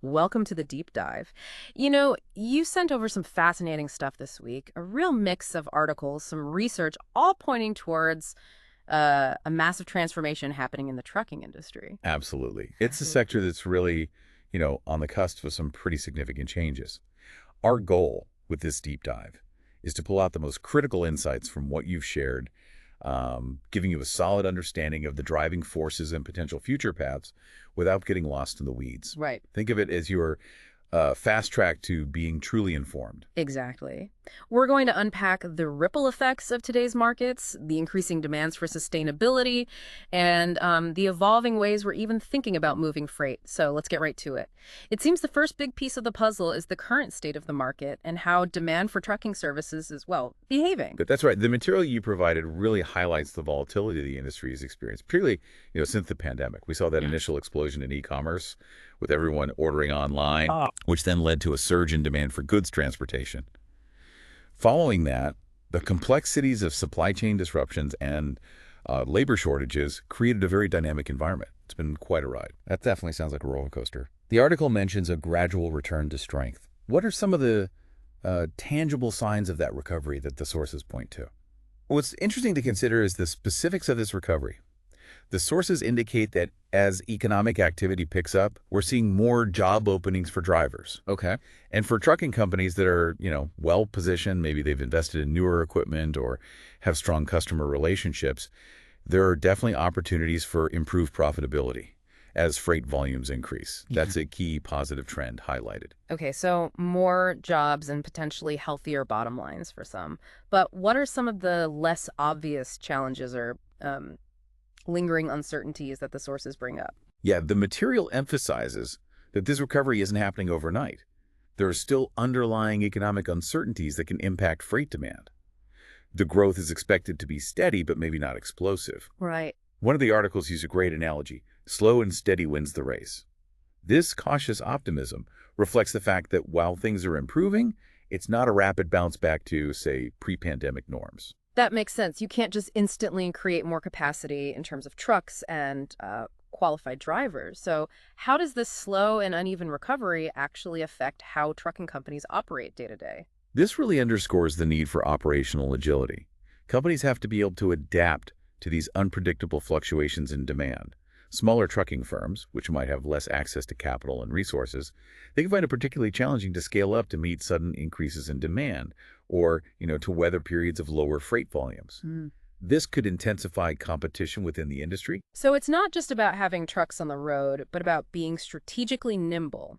Welcome to the deep dive. You sent over some fascinating stuff this week, a real mix of articles, some research, all pointing towards a massive transformation happening in the trucking industry. Absolutely. It's a Absolutely. sector that's really, on the cusp of some pretty significant changes. Our goal with this deep dive is to pull out the most critical insights from what you've shared, giving you a solid understanding of the driving forces and potential future paths without getting lost in the weeds. Right. Think of it as your fast track to being truly informed. Exactly. We're going to unpack the ripple effects of today's markets, the increasing demands for sustainability, and the evolving ways we're even thinking about moving freight. So let's get right to it. It seems the first big piece of the puzzle is the current state of the market and how demand for trucking services is, well, behaving. But that's right. The material you provided really highlights the volatility the industry has experienced, particularly, since the pandemic. We saw that initial explosion in e-commerce with everyone ordering online, which then led to a surge in demand for goods transportation. Following that, the complexities of supply chain disruptions and labor shortages created a very dynamic environment. It's been quite a ride. That definitely sounds like a roller coaster. The article mentions a gradual return to strength. What are some of the tangible signs of that recovery that the sources point to? What's interesting to consider is the specifics of this recovery. The sources indicate that as economic activity picks up, we're seeing more job openings for drivers. Okay. And for trucking companies that are, well positioned, maybe they've invested in newer equipment or have strong customer relationships, there are definitely opportunities for improved profitability as freight volumes increase. That's a key positive trend highlighted. Okay, so more jobs and potentially healthier bottom lines for some. But what are some of the less obvious challenges or lingering uncertainties that the sources bring up? Yeah, the material emphasizes that this recovery isn't happening overnight. There are still underlying economic uncertainties that can impact freight demand. The growth is expected to be steady, but maybe not explosive. Right. One of the articles used a great analogy: slow and steady wins the race. This cautious optimism reflects the fact that while things are improving, it's not a rapid bounce back to, say, pre-pandemic norms. That makes sense. You can't just instantly create more capacity in terms of trucks and qualified drivers. So, how does this slow and uneven recovery actually affect how trucking companies operate day to day? This really underscores the need for operational agility. Companies have to be able to adapt to these unpredictable fluctuations in demand. Smaller trucking firms, which might have less access to capital and resources, they can find it particularly challenging to scale up to meet sudden increases in demand or, to weather periods of lower freight volumes. This could intensify competition within the industry. So, it's not just about having trucks on the road, but about being strategically nimble.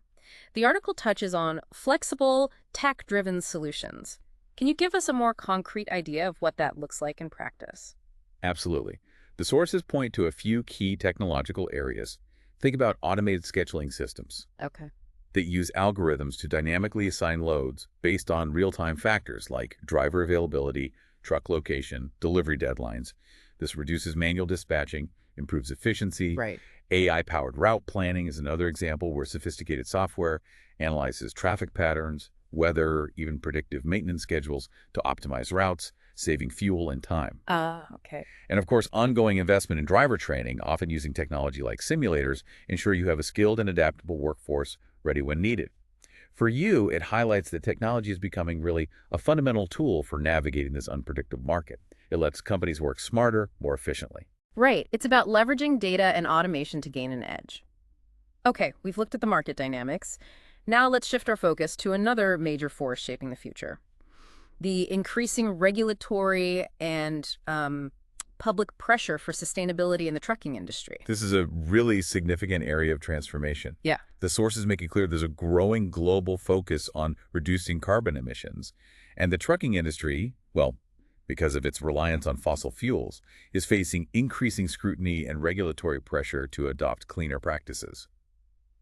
The article touches on flexible, tech driven solutions. Can you give us a more concrete idea of what that looks like in practice? Absolutely. The sources point to a few key technological areas. Think about automated scheduling systems Okay. that use algorithms to dynamically assign loads based on real-time factors like driver availability, truck location, delivery deadlines. This reduces manual dispatching, improves efficiency. Right. AI-powered route planning is another example where sophisticated software analyzes traffic patterns, weather, even predictive maintenance schedules to optimize routes, saving fuel and time. Okay. And of course, ongoing investment in driver training, often using technology like simulators, ensure you have a skilled and adaptable workforce ready when needed. For you, it highlights that technology is becoming really a fundamental tool for navigating this unpredictable market. It lets companies work smarter, more efficiently. Right. It's about leveraging data and automation to gain an edge. Okay, we've looked at the market dynamics. Now let's shift our focus to another major force shaping the future: the increasing regulatory and public pressure for sustainability in the trucking industry. This is a really significant area of transformation. Yeah. The sources make it clear there's a growing global focus on reducing carbon emissions. And the trucking industry, well, because of its reliance on fossil fuels, is facing increasing scrutiny and regulatory pressure to adopt cleaner practices.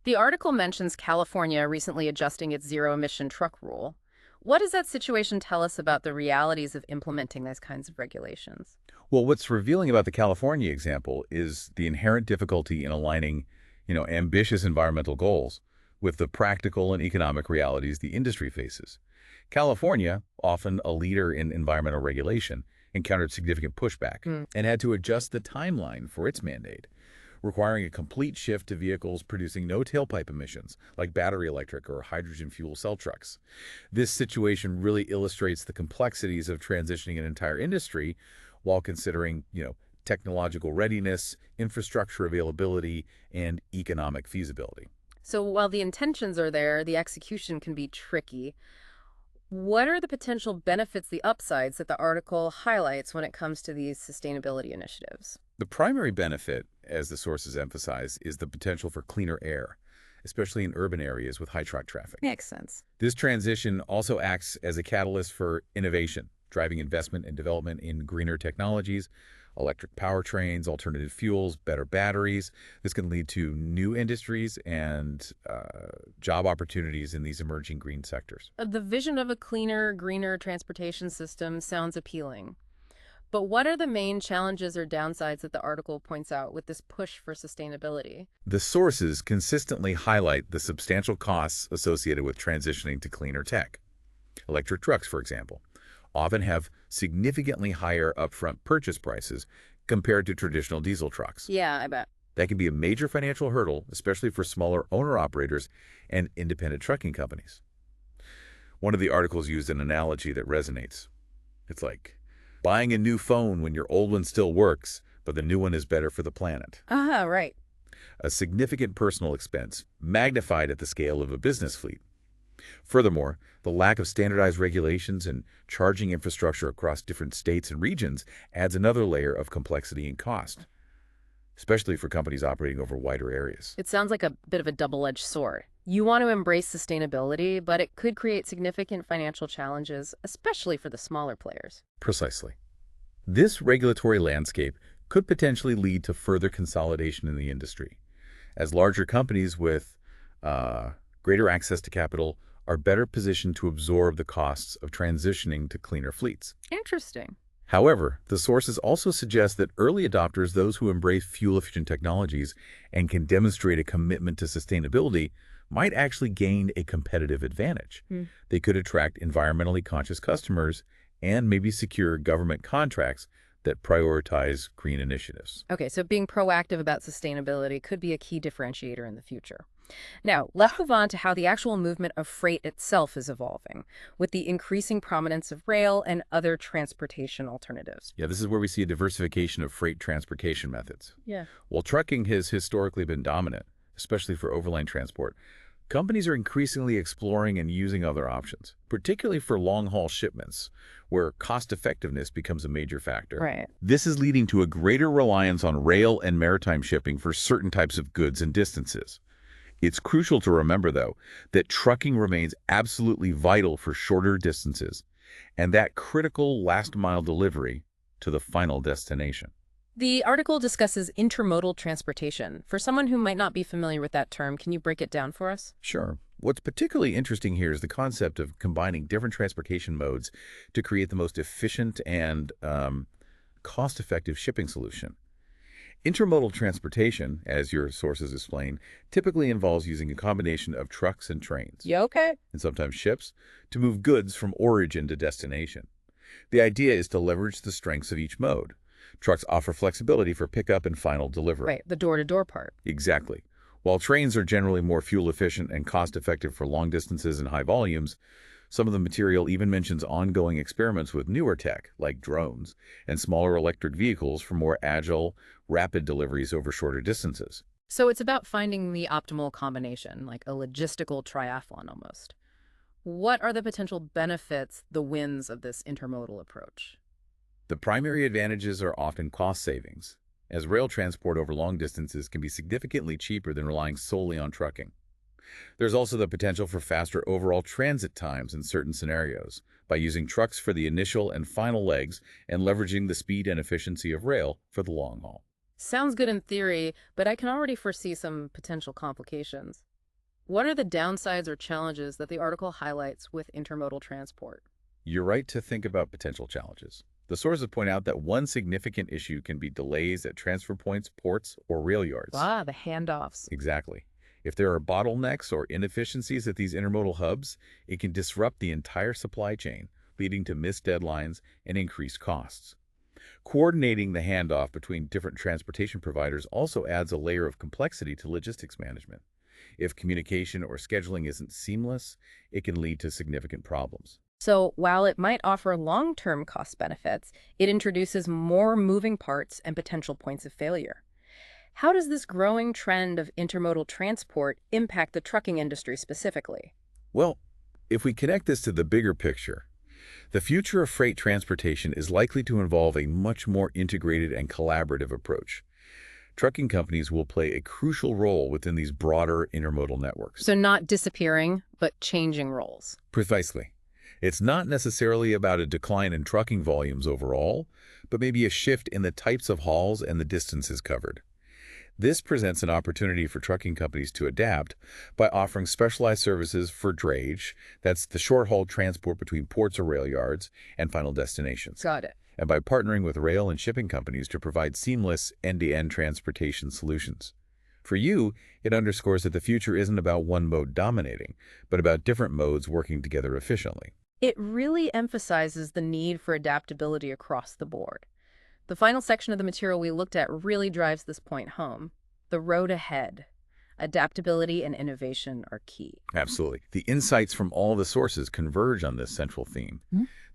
The article mentions California recently adjusting its zero-emission truck rule. What does that situation tell us about the realities of implementing those kinds of regulations? Well, what's revealing about the California example is the inherent difficulty in aligning, ambitious environmental goals with the practical and economic realities the industry faces. California, often a leader in environmental regulation, encountered significant pushback Mm. and had to adjust the timeline for its mandate. requiring a complete shift to vehicles producing no tailpipe emissions, like battery electric or hydrogen fuel cell trucks. This situation really illustrates the complexities of transitioning an entire industry while considering, technological readiness, infrastructure availability, and economic feasibility. So while the intentions are there, the execution can be tricky. What are the potential benefits, the upsides that the article highlights when it comes to these sustainability initiatives? The primary benefit, as the sources emphasize, is the potential for cleaner air, especially in urban areas with high truck traffic. Makes sense. This transition also acts as a catalyst for innovation, driving investment and development in greener technologies, electric powertrains, alternative fuels, better batteries. This can lead to new industries and job opportunities in these emerging green sectors. The vision of a cleaner, greener transportation system sounds appealing. But what are the main challenges or downsides that the article points out with this push for sustainability? The sources consistently highlight the substantial costs associated with transitioning to cleaner tech. Electric trucks, for example, often have significantly higher upfront purchase prices compared to traditional diesel trucks. Yeah, I bet. That can be a major financial hurdle, especially for smaller owner-operators and independent trucking companies. One of the articles used an analogy that resonates. It's like buying a new phone when your old one still works, but the new one is better for the planet. Right. A significant personal expense, magnified at the scale of a business fleet. Furthermore, the lack of standardized regulations and charging infrastructure across different states and regions adds another layer of complexity and cost, especially for companies operating over wider areas. It sounds like a bit of a double-edged sword. You want to embrace sustainability, but it could create significant financial challenges, especially for the smaller players. Precisely. This regulatory landscape could potentially lead to further consolidation in the industry, as larger companies with greater access to capital are better positioned to absorb the costs of transitioning to cleaner fleets. Interesting. However, the sources also suggest that early adopters, those who embrace fuel-efficient technologies and can demonstrate a commitment to sustainability, might actually gain a competitive advantage. They could attract environmentally conscious customers and maybe secure government contracts that prioritize green initiatives. Okay, so being proactive about sustainability could be a key differentiator in the future. Now, let's move on to how the actual movement of freight itself is evolving, with the increasing prominence of rail and other transportation alternatives. Yeah, this is where we see a diversification of freight transportation methods. Yeah. While trucking has historically been dominant, especially for overland transport, companies are increasingly exploring and using other options, particularly for long-haul shipments, where cost-effectiveness becomes a major factor. Right. This is leading to a greater reliance on rail and maritime shipping for certain types of goods and distances. It's crucial to remember, though, that trucking remains absolutely vital for shorter distances, and that critical last-mile delivery to the final destination. The article discusses intermodal transportation. For someone who might not be familiar with that term, can you break it down for us? Sure. What's particularly interesting here is the concept of combining different transportation modes to create the most efficient and cost-effective shipping solution. Intermodal transportation, as your sources explain, typically involves using a combination of trucks and trains, Yeah, okay. and sometimes ships, to move goods from origin to destination. The idea is to leverage the strengths of each mode. Trucks offer flexibility for pickup and final delivery. Right, the door-to-door part. Exactly. While trains are generally more fuel-efficient and cost-effective for long distances and high volumes, some of the material even mentions ongoing experiments with newer tech, like drones, and smaller electric vehicles for more agile, rapid deliveries over shorter distances. So it's about finding the optimal combination, like a logistical triathlon almost. What are the potential benefits, the wins of this intermodal approach? The primary advantages are often cost savings, as rail transport over long distances can be significantly cheaper than relying solely on trucking. There's also the potential for faster overall transit times in certain scenarios by using trucks for the initial and final legs and leveraging the speed and efficiency of rail for the long haul. Sounds good in theory, but I can already foresee some potential complications. What are the downsides or challenges that the article highlights with intermodal transport? You're right to think about potential challenges. The sources point out that one significant issue can be delays at transfer points, ports, or rail yards. The handoffs. Exactly. If there are bottlenecks or inefficiencies at these intermodal hubs, it can disrupt the entire supply chain, leading to missed deadlines and increased costs. Coordinating the handoff between different transportation providers also adds a layer of complexity to logistics management. If communication or scheduling isn't seamless, it can lead to significant problems. So while it might offer long-term cost benefits, it introduces more moving parts and potential points of failure. How does this growing trend of intermodal transport impact the trucking industry specifically? Well, if we connect this to the bigger picture, the future of freight transportation is likely to involve a much more integrated and collaborative approach. Trucking companies will play a crucial role within these broader intermodal networks. So not disappearing, but changing roles. Precisely. It's not necessarily about a decline in trucking volumes overall, but maybe a shift in the types of hauls and the distances covered. This presents an opportunity for trucking companies to adapt by offering specialized services for drayage, that's the short-haul transport between ports or rail yards, and final destinations, Got it. and by partnering with rail and shipping companies to provide seamless end-to-end transportation solutions. For you, it underscores that the future isn't about one mode dominating, but about different modes working together efficiently. It really emphasizes the need for adaptability across the board. The final section of the material we looked at really drives this point home. The road ahead. Adaptability and innovation are key. Absolutely. The insights from all the sources converge on this central theme.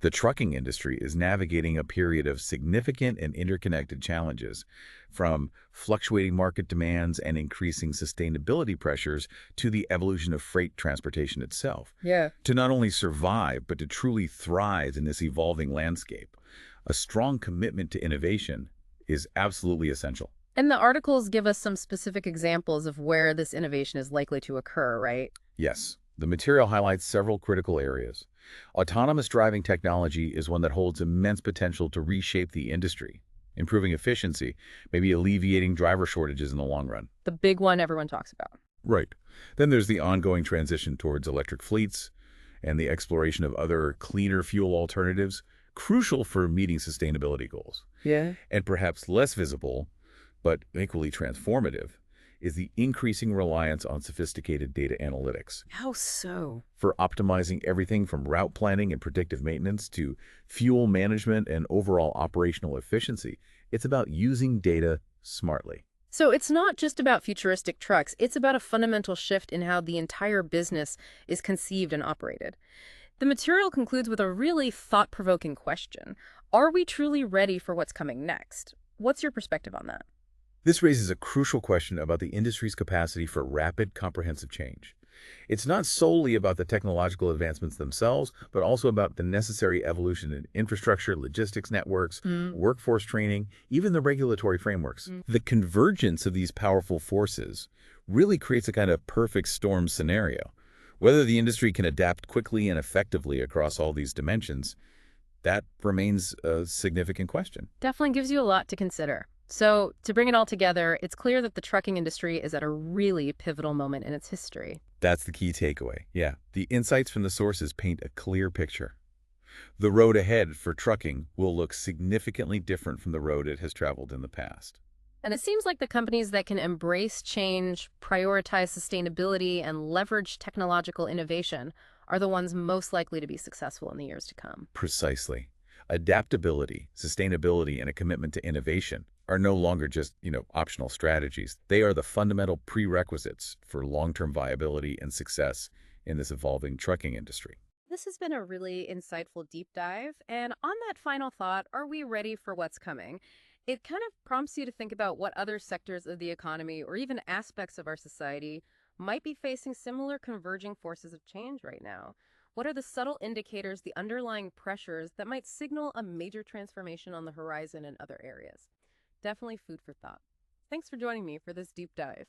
The trucking industry is navigating a period of significant and interconnected challenges, from fluctuating market demands and increasing sustainability pressures to the evolution of freight transportation itself. Yeah. To not only survive, but to truly thrive in this evolving landscape, a strong commitment to innovation is absolutely essential. And the articles give us some specific examples of where this innovation is likely to occur, right? Yes, the material highlights several critical areas. Autonomous driving technology is one that holds immense potential to reshape the industry, improving efficiency, maybe alleviating driver shortages in the long run. The big one everyone talks about. Right. Then there's the ongoing transition towards electric fleets and the exploration of other cleaner fuel alternatives, crucial for meeting sustainability goals. Yeah. And perhaps less visible, but equally transformative, is the increasing reliance on sophisticated data analytics How so? for optimizing everything from route planning and predictive maintenance to fuel management and overall operational efficiency. It's about using data smartly. So it's not just about futuristic trucks, it's about a fundamental shift in how the entire business is conceived and operated. The material concludes with a really thought-provoking question. Are we truly ready for what's coming next? What's your perspective on that? This raises a crucial question about the industry's capacity for rapid, comprehensive change. It's not solely about the technological advancements themselves, but also about the necessary evolution in infrastructure, logistics networks, workforce training, even the regulatory frameworks. The convergence of these powerful forces really creates a kind of perfect storm scenario. Whether the industry can adapt quickly and effectively across all these dimensions, that remains a significant question. Definitely gives you a lot to consider. So, to bring it all together, it's clear that the trucking industry is at a really pivotal moment in its history. That's the key takeaway. Yeah, the insights from the sources paint a clear picture. The road ahead for trucking will look significantly different from the road it has traveled in the past. And it seems like the companies that can embrace change, prioritize sustainability, and leverage technological innovation are the ones most likely to be successful in the years to come. Precisely. Adaptability, sustainability, and a commitment to innovation are no longer just, optional strategies. They are the fundamental prerequisites for long-term viability and success in this evolving trucking industry. This has been a really insightful deep dive. And on that final thought, are we ready for what's coming? It kind of prompts you to think about what other sectors of the economy or even aspects of our society might be facing similar converging forces of change right now. What are the subtle indicators, the underlying pressures that might signal a major transformation on the horizon in other areas? Definitely food for thought. Thanks for joining me for this deep dive.